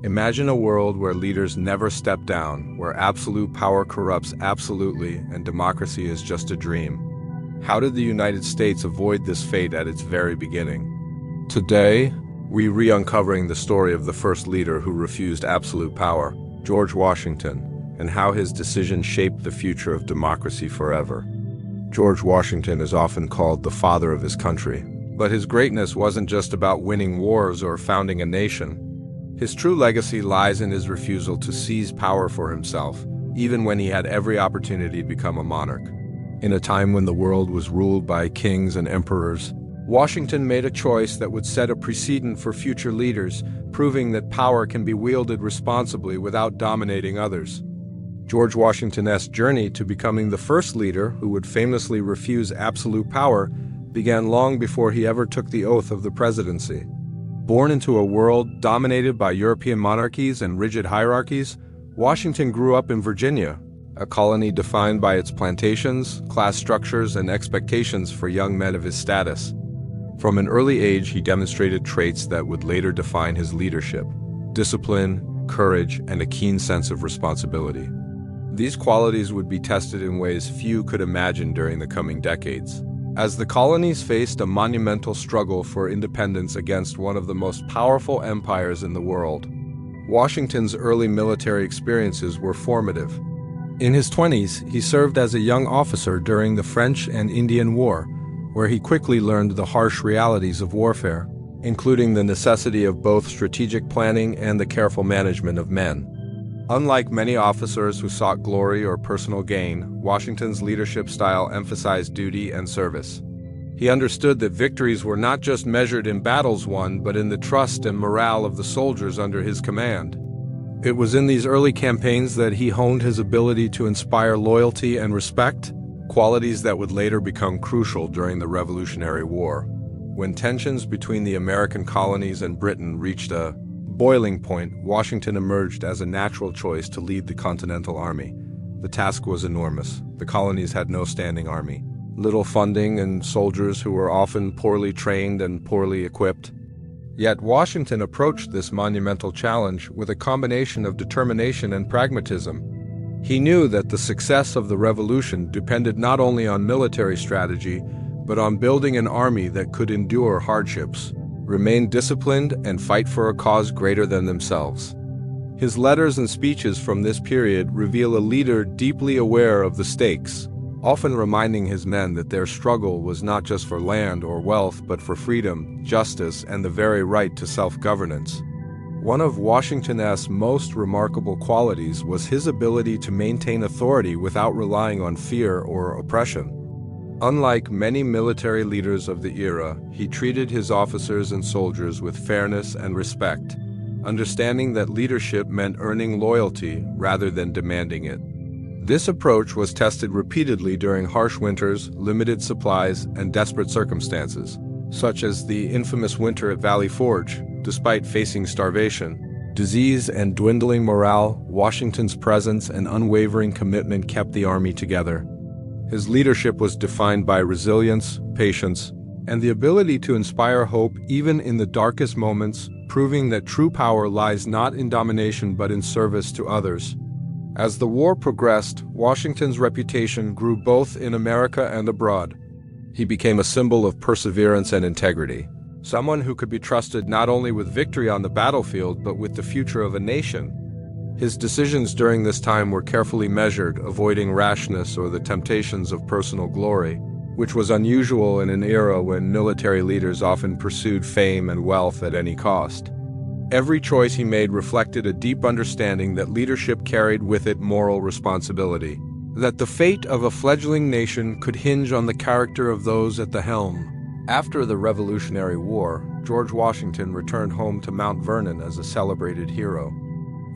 Imagine a world where leaders never step down, where absolute power corrupts absolutely and democracy is just a dream. How did the United States avoid this fate at its very beginning? Today, we re-uncovering the story of the first leader who refused absolute power, George Washington, and how his decision shaped the future of democracy forever. George Washington is often called the father of his country, but his greatness wasn't just about winning wars or founding a nation. His true legacy lies in his refusal to seize power for himself, even when he had every opportunity to become a monarch. In a time when the world was ruled by kings and emperors, Washington made a choice that would set a precedent for future leaders, proving that power can be wielded responsibly without dominating others. George Washington's journey to becoming the first leader who would famously refuse absolute power began long before he ever took the oath of the presidency. Born into a world dominated by European monarchies and rigid hierarchies, Washington grew up in Virginia, a colony defined by its plantations, class structures, and expectations for young men of his status. From an early age, he demonstrated traits that would later define his leadership: discipline, courage, and a keen sense of responsibility. These qualities would be tested in ways few could imagine during the coming decades. As the colonies faced a monumental struggle for independence against one of the most powerful empires in the world, Washington's early military experiences were formative. In his 20s, he served as a young officer during the French and Indian War, where he quickly learned the harsh realities of warfare, including the necessity of both strategic planning and the careful management of men. Unlike many officers who sought glory or personal gain, Washington's leadership style emphasized duty and service. He understood that victories were not just measured in battles won, but in the trust and morale of the soldiers under his command. It was in these early campaigns that he honed his ability to inspire loyalty and respect, qualities that would later become crucial during the Revolutionary War. When tensions between the American colonies and Britain reached a boiling point, Washington emerged as a natural choice to lead the Continental Army. The task was enormous. The colonies had no standing army, little funding, and soldiers who were often poorly trained and poorly equipped. Yet Washington approached this monumental challenge with a combination of determination and pragmatism. He knew that the success of the revolution depended not only on military strategy, but on building an army that could endure hardships, remain disciplined, and fight for a cause greater than themselves. His letters and speeches from this period reveal a leader deeply aware of the stakes, often reminding his men that their struggle was not just for land or wealth, but for freedom, justice, and the very right to self-governance. One of Washington's most remarkable qualities was his ability to maintain authority without relying on fear or oppression. Unlike many military leaders of the era, he treated his officers and soldiers with fairness and respect, understanding that leadership meant earning loyalty rather than demanding it. This approach was tested repeatedly during harsh winters, limited supplies, and desperate circumstances, such as the infamous winter at Valley Forge. Despite facing starvation, disease, and dwindling morale, Washington's presence and unwavering commitment kept the army together. His leadership was defined by resilience, patience, and the ability to inspire hope even in the darkest moments, proving that true power lies not in domination but in service to others. As the war progressed, Washington's reputation grew both in America and abroad. He became a symbol of perseverance and integrity, someone who could be trusted not only with victory on the battlefield but with the future of a nation. His decisions during this time were carefully measured, avoiding rashness or the temptations of personal glory, which was unusual in an era when military leaders often pursued fame and wealth at any cost. Every choice he made reflected a deep understanding that leadership carried with it moral responsibility, that the fate of a fledgling nation could hinge on the character of those at the helm. After the Revolutionary War, George Washington returned home to Mount Vernon as a celebrated hero.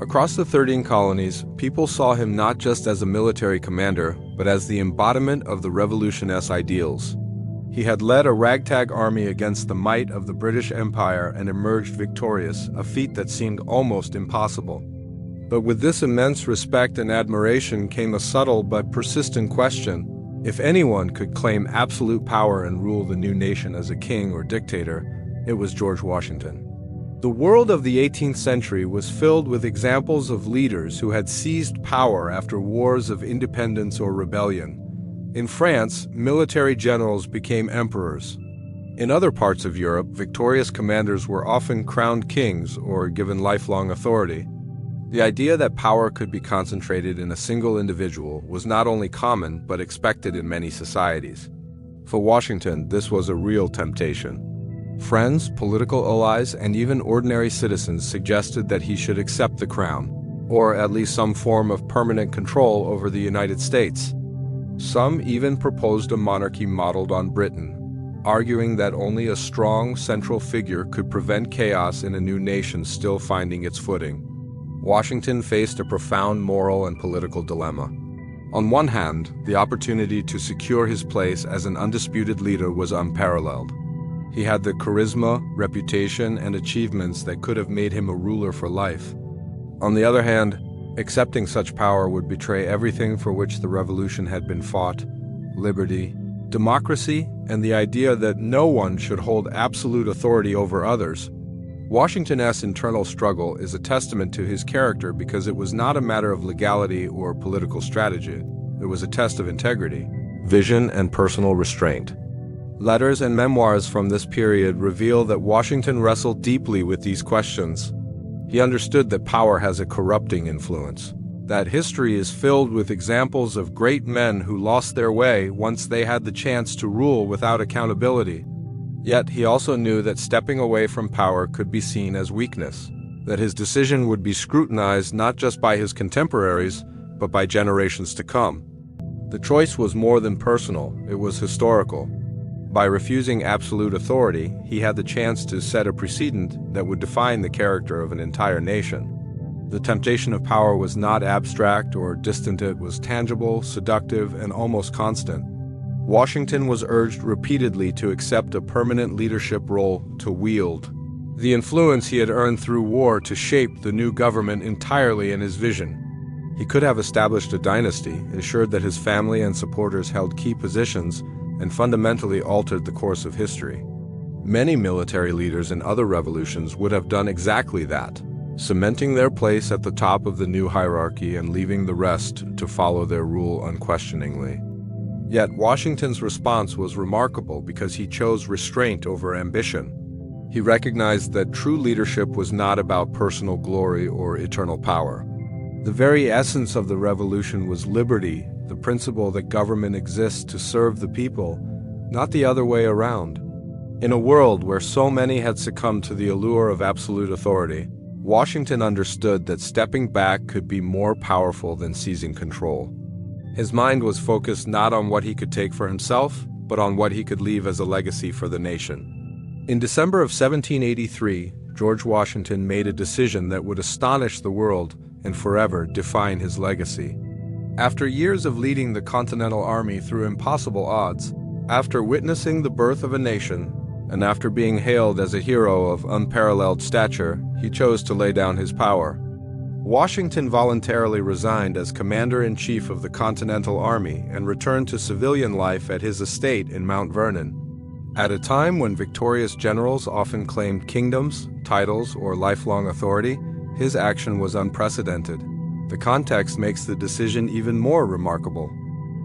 Across the 13 colonies, people saw him not just as a military commander, but as the embodiment of the Revolution's ideals. He had led a ragtag army against the might of the British Empire and emerged victorious, a feat that seemed almost impossible. But with this immense respect and admiration came a subtle but persistent question. If anyone could claim absolute power and rule the new nation as a king or dictator, it was George Washington. The world of the 18th century was filled with examples of leaders who had seized power after wars of independence or rebellion. In France, military generals became emperors. In other parts of Europe, victorious commanders were often crowned kings or given lifelong authority. The idea that power could be concentrated in a single individual was not only common but expected in many societies. For Washington, this was a real temptation. Friends, political allies, and even ordinary citizens suggested that he should accept the crown, or at least some form of permanent control over the United States. Some even proposed a monarchy modeled on Britain, arguing that only a strong central figure could prevent chaos in a new nation still finding its footing. Washington faced a profound moral and political dilemma. On one hand, the opportunity to secure his place as an undisputed leader was unparalleled. He had the charisma, reputation, and achievements that could have made him a ruler for life. On the other hand, accepting such power would betray everything for which the revolution had been fought: liberty, democracy, and the idea that no one should hold absolute authority over others. Washington's internal struggle is a testament to his character because it was not a matter of legality or political strategy. It was a test of integrity, vision, and personal restraint. Letters and memoirs from this period reveal that Washington wrestled deeply with these questions. He understood that power has a corrupting influence, that history is filled with examples of great men who lost their way once they had the chance to rule without accountability. Yet he also knew that stepping away from power could be seen as weakness, that his decision would be scrutinized not just by his contemporaries, but by generations to come. The choice was more than personal, it was historical. By refusing absolute authority, he had the chance to set a precedent that would define the character of an entire nation. The temptation of power was not abstract or distant, it was tangible, seductive, and almost constant. Washington was urged repeatedly to accept a permanent leadership role, to wield the influence he had earned through war to shape the new government entirely in his vision. He could have established a dynasty, assured that his family and supporters held key positions, and fundamentally altered the course of history. Many military leaders in other revolutions would have done exactly that, cementing their place at the top of the new hierarchy and leaving the rest to follow their rule unquestioningly. Yet Washington's response was remarkable because he chose restraint over ambition. He recognized that true leadership was not about personal glory or eternal power. The very essence of the revolution was liberty, the principle that government exists to serve the people, not the other way around. In a world where so many had succumbed to the allure of absolute authority, Washington understood that stepping back could be more powerful than seizing control. His mind was focused not on what he could take for himself, but on what he could leave as a legacy for the nation. In December of 1783, George Washington made a decision that would astonish the world and forever define his legacy. After years of leading the Continental Army through impossible odds, after witnessing the birth of a nation, and after being hailed as a hero of unparalleled stature, he chose to lay down his power. Washington voluntarily resigned as Commander-in-Chief of the Continental Army and returned to civilian life at his estate in Mount Vernon. At a time when victorious generals often claimed kingdoms, titles, or lifelong authority, his action was unprecedented. The context makes the decision even more remarkable.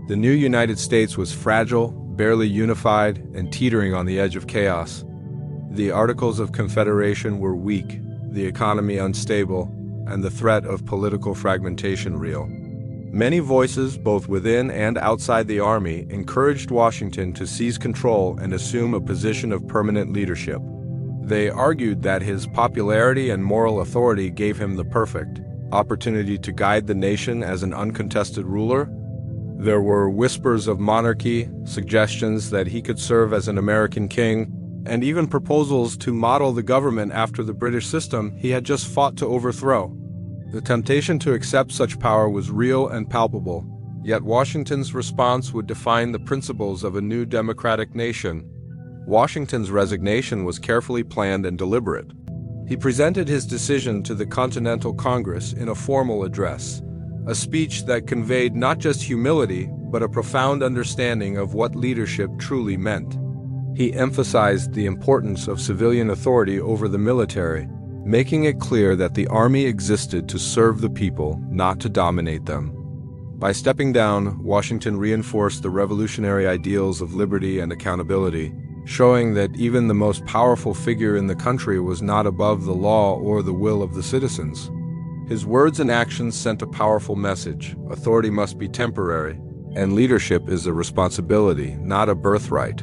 The new United States was fragile, barely unified, and teetering on the edge of chaos. The Articles of Confederation were weak, the economy unstable, and the threat of political fragmentation real. Many voices, both within and outside the army, encouraged Washington to seize control and assume a position of permanent leadership. They argued that his popularity and moral authority gave him the perfect opportunity to guide the nation as an uncontested ruler. There were whispers of monarchy, suggestions that he could serve as an American king, and even proposals to model the government after the British system he had just fought to overthrow. The temptation to accept such power was real and palpable, yet Washington's response would define the principles of a new democratic nation. Washington's resignation was carefully planned and deliberate. He presented his decision to the Continental Congress in a formal address, a speech that conveyed not just humility, but a profound understanding of what leadership truly meant. He emphasized the importance of civilian authority over the military, making it clear that the army existed to serve the people, not to dominate them. By stepping down, Washington reinforced the revolutionary ideals of liberty and accountability, showing that even the most powerful figure in the country was not above the law or the will of the citizens. His words and actions sent a powerful message: authority must be temporary, and leadership is a responsibility, not a birthright.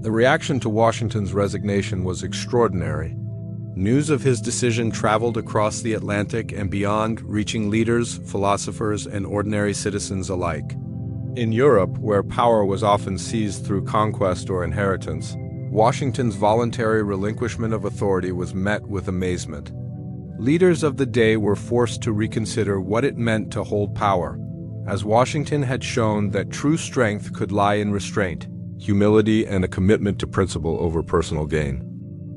The reaction to Washington's resignation was extraordinary. News of his decision traveled across the Atlantic and beyond, reaching leaders, philosophers, and ordinary citizens alike. In Europe, where power was often seized through conquest or inheritance, Washington's voluntary relinquishment of authority was met with amazement. Leaders of the day were forced to reconsider what it meant to hold power, as Washington had shown that true strength could lie in restraint, humility, and a commitment to principle over personal gain.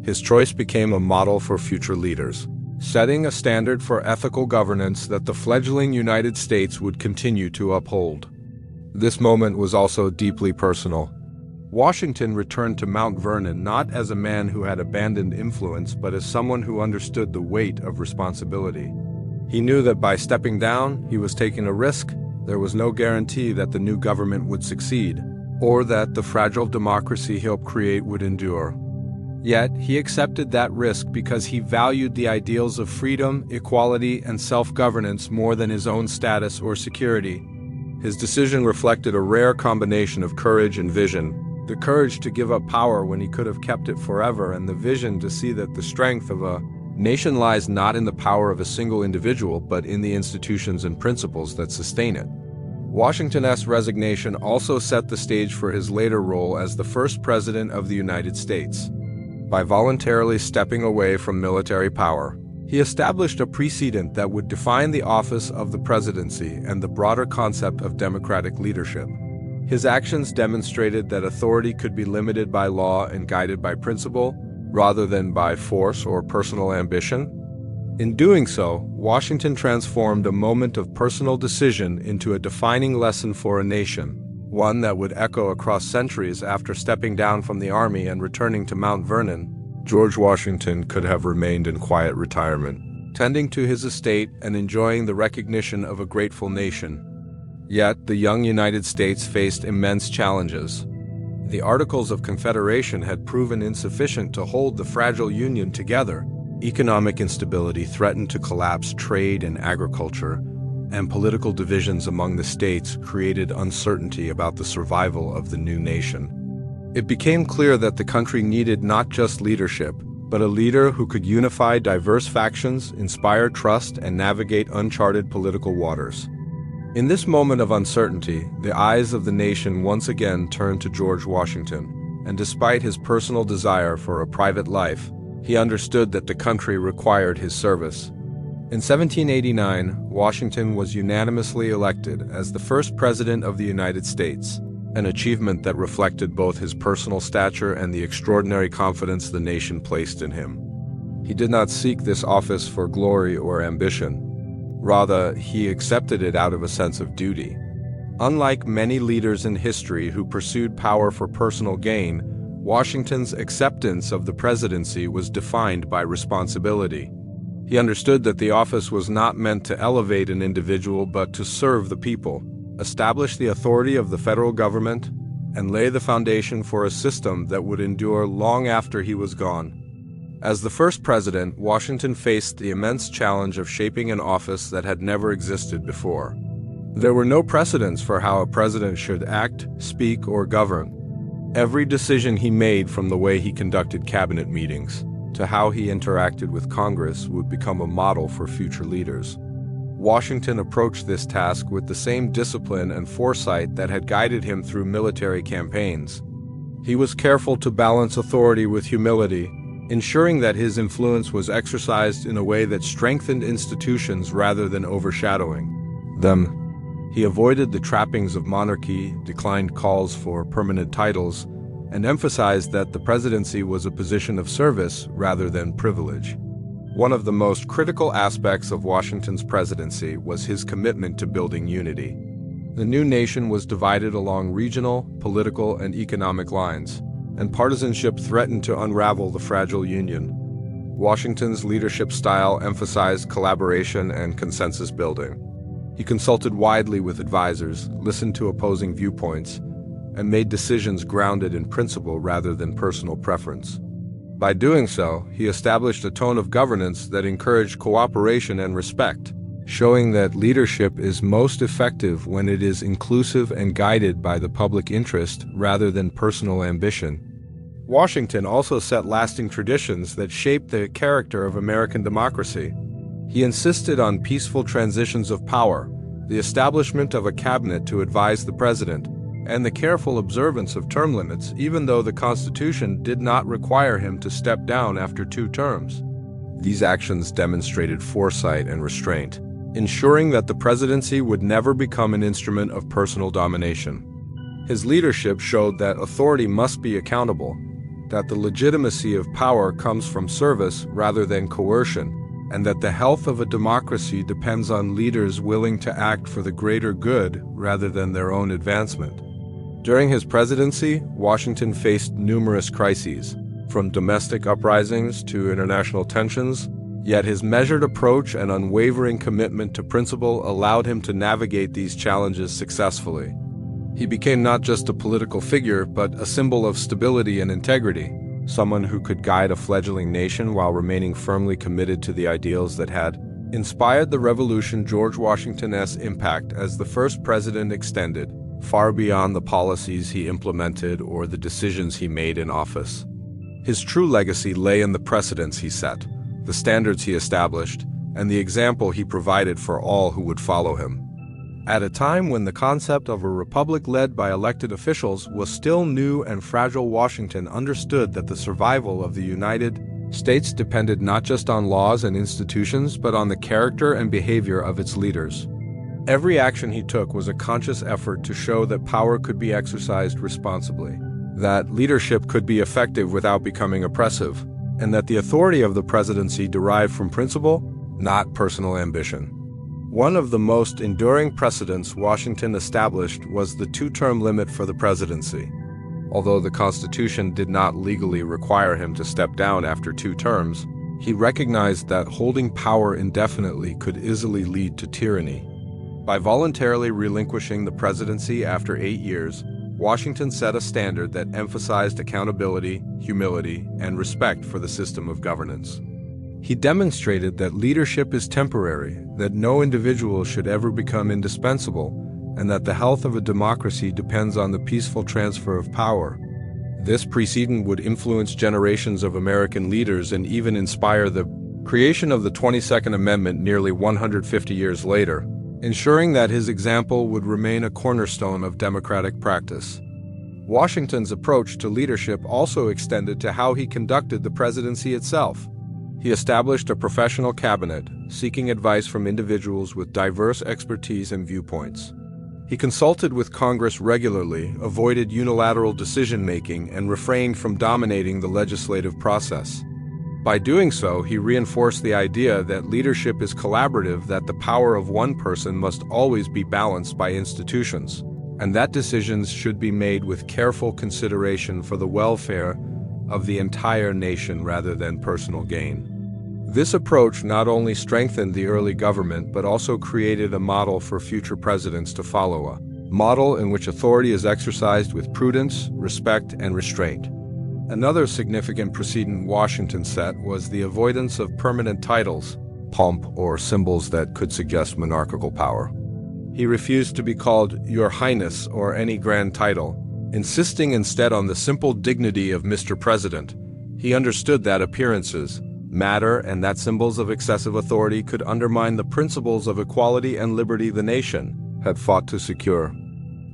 His choice became a model for future leaders, setting a standard for ethical governance that the fledgling United States would continue to uphold. This moment was also deeply personal. Washington returned to Mount Vernon not as a man who had abandoned influence, but as someone who understood the weight of responsibility. He knew that by stepping down, he was taking a risk. There was no guarantee that the new government would succeed, or that the fragile democracy he helped create would endure. Yet, he accepted that risk because he valued the ideals of freedom, equality, and self-governance more than his own status or security. His decision reflected a rare combination of courage and vision: the courage to give up power when he could have kept it forever, and the vision to see that the strength of a nation lies not in the power of a single individual, but in the institutions and principles that sustain it. Washington's resignation also set the stage for his later role as the first president of the United States. By voluntarily stepping away from military power, he established a precedent that would define the office of the presidency and the broader concept of democratic leadership. His actions demonstrated that authority could be limited by law and guided by principle, rather than by force or personal ambition. In doing so, Washington transformed a moment of personal decision into a defining lesson for a nation, one that would echo across centuries. After stepping down from the army and returning to Mount Vernon, George Washington could have remained in quiet retirement, tending to his estate and enjoying the recognition of a grateful nation. Yet, the young United States faced immense challenges. The Articles of Confederation had proven insufficient to hold the fragile Union together. Economic instability threatened to collapse trade and agriculture, and political divisions among the states created uncertainty about the survival of the new nation. It became clear that the country needed not just leadership, but a leader who could unify diverse factions, inspire trust, and navigate uncharted political waters. In this moment of uncertainty, the eyes of the nation once again turned to George Washington, and despite his personal desire for a private life, he understood that the country required his service. In 1789, Washington was unanimously elected as the first president of the United States, an achievement that reflected both his personal stature and the extraordinary confidence the nation placed in him. He did not seek this office for glory or ambition. Rather, he accepted it out of a sense of duty. Unlike many leaders in history who pursued power for personal gain, Washington's acceptance of the presidency was defined by responsibility. He understood that the office was not meant to elevate an individual but to serve the people, establish the authority of the federal government, and lay the foundation for a system that would endure long after he was gone. As the first president, Washington faced the immense challenge of shaping an office that had never existed before. There were no precedents for how a president should act, speak, or govern. Every decision he made, from the way he conducted cabinet meetings to how he interacted with Congress, would become a model for future leaders. Washington approached this task with the same discipline and foresight that had guided him through military campaigns. He was careful to balance authority with humility, ensuring that his influence was exercised in a way that strengthened institutions rather than overshadowing them. He avoided the trappings of monarchy, declined calls for permanent titles, and emphasized that the presidency was a position of service rather than privilege. One of the most critical aspects of Washington's presidency was his commitment to building unity. The new nation was divided along regional, political, and economic lines, and partisanship threatened to unravel the fragile union. Washington's leadership style emphasized collaboration and consensus building. He consulted widely with advisors, listened to opposing viewpoints, and made decisions grounded in principle rather than personal preference. By doing so, he established a tone of governance that encouraged cooperation and respect, showing that leadership is most effective when it is inclusive and guided by the public interest rather than personal ambition. Washington also set lasting traditions that shaped the character of American democracy. He insisted on peaceful transitions of power, the establishment of a cabinet to advise the president, and the careful observance of term limits, even though the Constitution did not require him to step down after 2 terms. These actions demonstrated foresight and restraint, ensuring that the presidency would never become an instrument of personal domination. His leadership showed that authority must be accountable, that the legitimacy of power comes from service rather than coercion, and that the health of a democracy depends on leaders willing to act for the greater good rather than their own advancement. During his presidency, Washington faced numerous crises, from domestic uprisings to international tensions, yet his measured approach and unwavering commitment to principle allowed him to navigate these challenges successfully. He became not just a political figure, but a symbol of stability and integrity, someone who could guide a fledgling nation while remaining firmly committed to the ideals that had inspired the revolution. George Washington's impact as the first president extended far beyond the policies he implemented or the decisions he made in office. His true legacy lay in the precedents he set, the standards he established, and the example he provided for all who would follow him. At a time when the concept of a republic led by elected officials was still new and fragile, Washington understood that the survival of the United States depended not just on laws and institutions, but on the character and behavior of its leaders. Every action he took was a conscious effort to show that power could be exercised responsibly, that leadership could be effective without becoming oppressive, and that the authority of the presidency derived from principle, not personal ambition. One of the most enduring precedents Washington established was the 2-term limit for the presidency. Although the Constitution did not legally require him to step down after 2 terms, he recognized that holding power indefinitely could easily lead to tyranny. By voluntarily relinquishing the presidency after 8 years, Washington set a standard that emphasized accountability, humility, and respect for the system of governance. He demonstrated that leadership is temporary, that no individual should ever become indispensable, and that the health of a democracy depends on the peaceful transfer of power. This precedent would influence generations of American leaders and even inspire the creation of the 22nd Amendment nearly 150 years later, ensuring that his example would remain a cornerstone of democratic practice. Washington's approach to leadership also extended to how he conducted the presidency itself. He established a professional cabinet, seeking advice from individuals with diverse expertise and viewpoints. He consulted with Congress regularly, avoided unilateral decision-making, and refrained from dominating the legislative process. By doing so, he reinforced the idea that leadership is collaborative, that the power of one person must always be balanced by institutions, and that decisions should be made with careful consideration for the welfare of the entire nation rather than personal gain. This approach not only strengthened the early government but also created a model for future presidents to follow, a model in which authority is exercised with prudence, respect, and restraint. Another significant precedent Washington set was the avoidance of permanent titles, pomp, or symbols that could suggest monarchical power. He refused to be called Your Highness or any grand title, insisting instead on the simple dignity of Mr. President. He understood that appearances matter and that symbols of excessive authority could undermine the principles of equality and liberty the nation had fought to secure.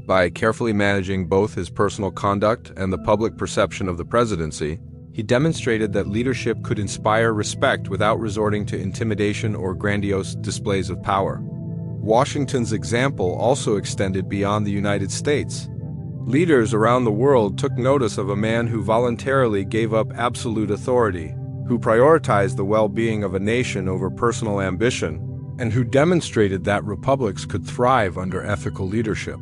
By carefully managing both his personal conduct and the public perception of the presidency, he demonstrated that leadership could inspire respect without resorting to intimidation or grandiose displays of power. Washington's example also extended beyond the United States. Leaders around the world took notice of a man who voluntarily gave up absolute authority, who prioritized the well-being of a nation over personal ambition, and who demonstrated that republics could thrive under ethical leadership.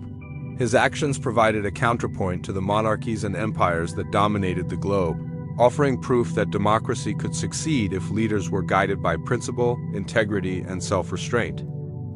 His actions provided a counterpoint to the monarchies and empires that dominated the globe, offering proof that democracy could succeed if leaders were guided by principle, integrity, and self-restraint.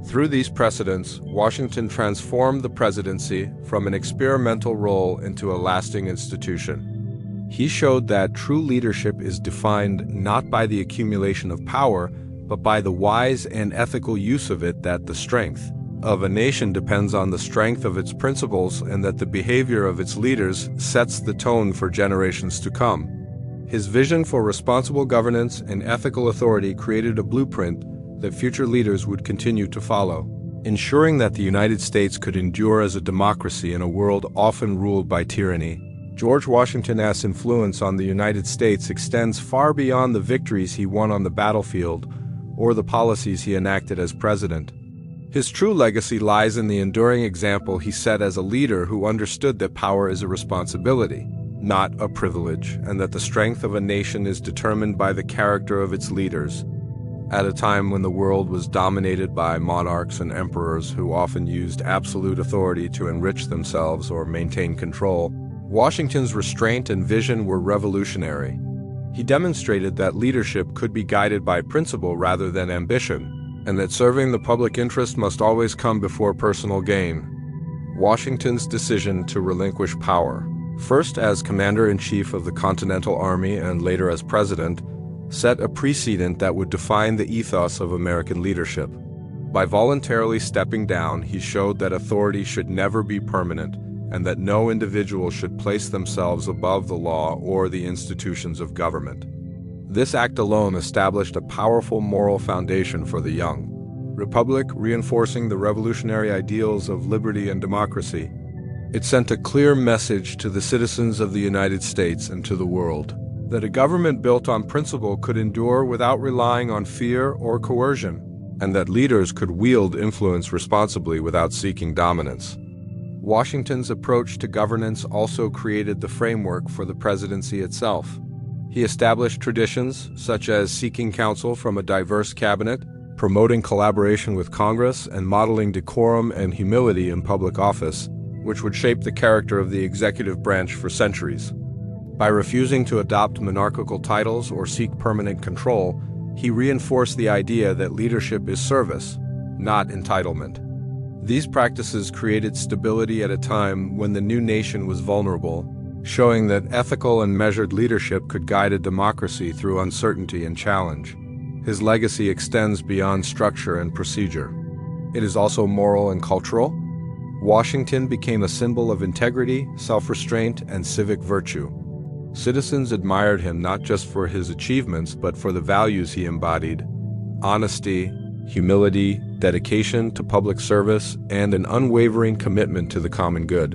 Through these precedents, Washington transformed the presidency from an experimental role into a lasting institution. He showed that true leadership is defined not by the accumulation of power, but by the wise and ethical use of it, that the strength of a nation depends on the strength of its principles and that the behavior of its leaders sets the tone for generations to come. His vision for responsible governance and ethical authority created a blueprint that future leaders would continue to follow, ensuring that the United States could endure as a democracy in a world often ruled by tyranny. George Washington's influence on the United States extends far beyond the victories he won on the battlefield or the policies he enacted as president. His true legacy lies in the enduring example he set as a leader who understood that power is a responsibility, not a privilege, and that the strength of a nation is determined by the character of its leaders. At a time when the world was dominated by monarchs and emperors who often used absolute authority to enrich themselves or maintain control, Washington's restraint and vision were revolutionary. He demonstrated that leadership could be guided by principle rather than ambition, and that serving the public interest must always come before personal gain. Washington's decision to relinquish power, first as commander-in-chief of the Continental Army and later as president, set a precedent that would define the ethos of American leadership. By voluntarily stepping down, he showed that authority should never be permanent and that no individual should place themselves above the law or the institutions of government. This act alone established a powerful moral foundation for the young republic, reinforcing the revolutionary ideals of liberty and democracy. It sent a clear message to the citizens of the United States and to the world that a government built on principle could endure without relying on fear or coercion, and that leaders could wield influence responsibly without seeking dominance. Washington's approach to governance also created the framework for the presidency itself. He established traditions such as seeking counsel from a diverse cabinet, promoting collaboration with Congress, and modeling decorum and humility in public office, which would shape the character of the executive branch for centuries. By refusing to adopt monarchical titles or seek permanent control, he reinforced the idea that leadership is service, not entitlement. These practices created stability at a time when the new nation was vulnerable, showing that ethical and measured leadership could guide a democracy through uncertainty and challenge. His legacy extends beyond structure and procedure. It is also moral and cultural. Washington became a symbol of integrity, self-restraint, and civic virtue. Citizens admired him not just for his achievements, but for the values he embodied: honesty, humility, dedication to public service, and an unwavering commitment to the common good.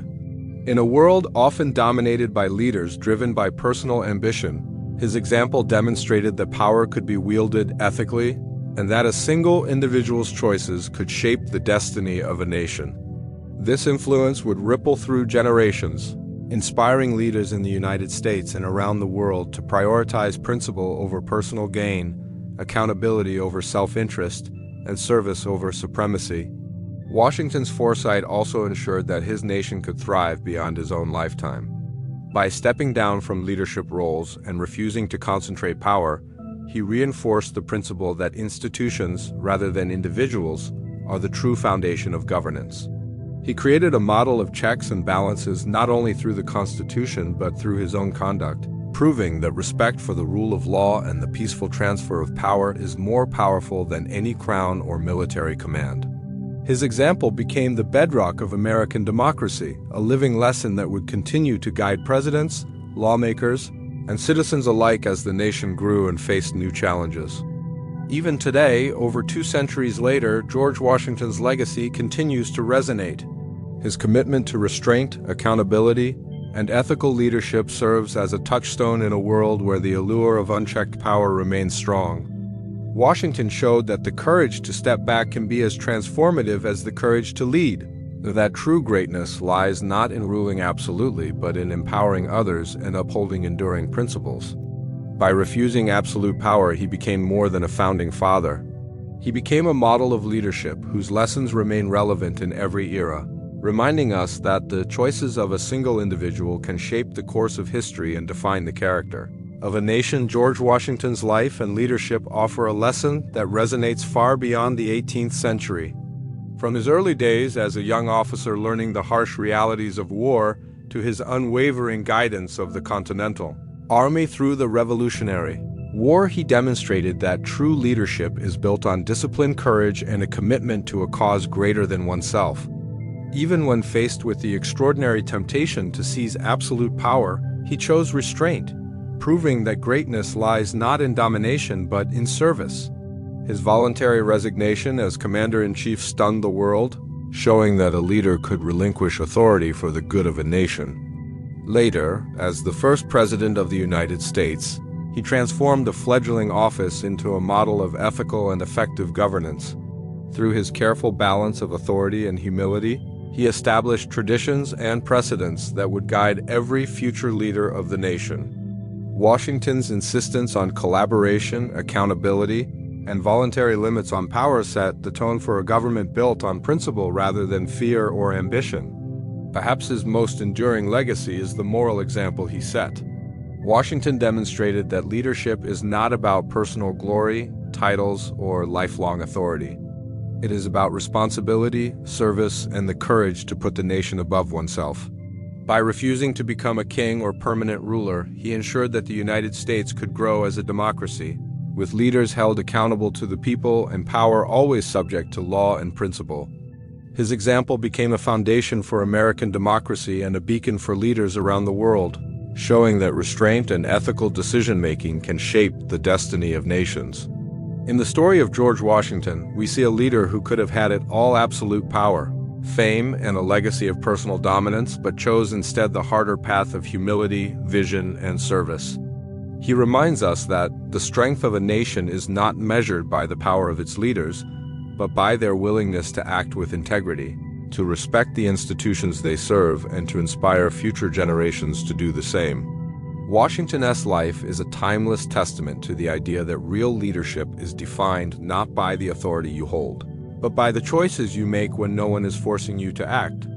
In a world often dominated by leaders driven by personal ambition, his example demonstrated that power could be wielded ethically, and that a single individual's choices could shape the destiny of a nation. This influence would ripple through generations, inspiring leaders in the United States and around the world to prioritize principle over personal gain, accountability over self-interest, and service over supremacy. Washington's foresight also ensured that his nation could thrive beyond his own lifetime. By stepping down from leadership roles and refusing to concentrate power, he reinforced the principle that institutions, rather than individuals, are the true foundation of governance. He created a model of checks and balances not only through the Constitution but through his own conduct, proving that respect for the rule of law and the peaceful transfer of power is more powerful than any crown or military command. His example became the bedrock of American democracy, a living lesson that would continue to guide presidents, lawmakers, and citizens alike as the nation grew and faced new challenges. Even today, over 2 centuries later, George Washington's legacy continues to resonate. His commitment to restraint, accountability, and ethical leadership serves as a touchstone in a world where the allure of unchecked power remains strong. Washington showed that the courage to step back can be as transformative as the courage to lead, that true greatness lies not in ruling absolutely, but in empowering others and upholding enduring principles. By refusing absolute power, he became more than a founding father. He became a model of leadership whose lessons remain relevant in every era, reminding us that the choices of a single individual can shape the course of history and define the character of a nation, George Washington's life and leadership offer a lesson that resonates far beyond the 18th century. From his early days as a young officer learning the harsh realities of war to his unwavering guidance of the Continental Army through the Revolutionary War, he demonstrated that true leadership is built on discipline, courage, and a commitment to a cause greater than oneself. Even when faced with the extraordinary temptation to seize absolute power, he chose restraint, proving that greatness lies not in domination but in service. His voluntary resignation as commander-in-chief stunned the world, showing that a leader could relinquish authority for the good of a nation. Later, as the first president of the United States, he transformed the fledgling office into a model of ethical and effective governance. Through his careful balance of authority and humility, he established traditions and precedents that would guide every future leader of the nation. Washington's insistence on collaboration, accountability, and voluntary limits on power set the tone for a government built on principle rather than fear or ambition. Perhaps his most enduring legacy is the moral example he set. Washington demonstrated that leadership is not about personal glory, titles, or lifelong authority. It is about responsibility, service, and the courage to put the nation above oneself. By refusing to become a king or permanent ruler, he ensured that the United States could grow as a democracy, with leaders held accountable to the people and power always subject to law and principle. His example became a foundation for American democracy and a beacon for leaders around the world, showing that restraint and ethical decision-making can shape the destiny of nations. In the story of George Washington, we see a leader who could have had it all: absolute power, fame, and a legacy of personal dominance, but chose instead the harder path of humility, vision, and service. He reminds us that the strength of a nation is not measured by the power of its leaders, but by their willingness to act with integrity, to respect the institutions they serve, and to inspire future generations to do the same. Washington's life is a timeless testament to the idea that real leadership is defined not by the authority you hold, but by the choices you make when no one is forcing you to act.